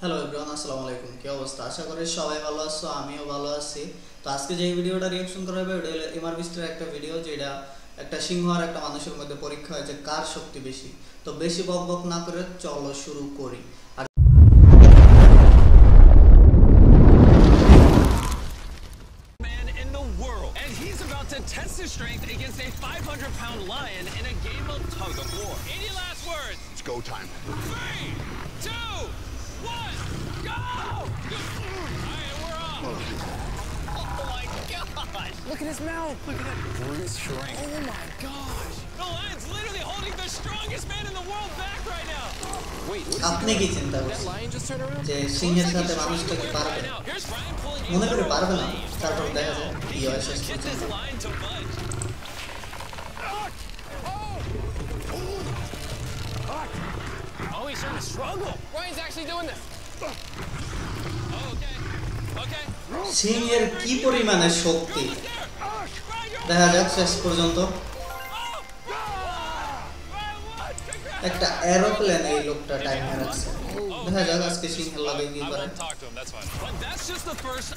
Hello everyone, আসসালামু আলাইকুম। কি অবস্থা? আশা করি সবাই ভালো আছো, আমিও ভালো আছি। তো আজকে যে ভিডিওটা রিঅ্যাকশন করা হবে ওটা হলো এমআর বিস্টের একটা ভিডিও, যেটা একটা সিংহ আর একটা মানুষের মধ্যে পরীক্ষা হয়েছে কার শক্তি বেশি। তো বেশি বক বক না করে চলো শুরু করি। আর man in the world, and he's about to test his strength against a 500-pound lion in a game of tug of war. Any last words? It's go time. 3, 2, 1, go! Alright, we're off. Oh my gosh! Look at his mouth. Look at that brute strength. Oh my gosh! The lion's literally holding the strongest man in the world back right now. Wait, what is আপনি কি চিন্তা that করছেন lion just turned around? যে সিংহের সাথে মানুষটা কি পারবে? Here's Brian pulling মনে করে পারবে না, leaves. তারপর দেখা যায় কি হয় শেষ Get this পর্যন্ত। lion to budge. Oh, he's starting to struggle. Ryan's actually doing this. Oh, okay. Okay. সিংহের কি পরিমাণে শক্তি Almost there. Ryan, you're দেখা যাক শেষ পর্যন্ত। oh! Ryan won. Congrats. একটা এরোপ্লেন এই লোকটা টাইম রাখছে। দেখা যাক আজকে সিংহের লাগে কি I করে। won't talk to him. That's fine. But that's just the first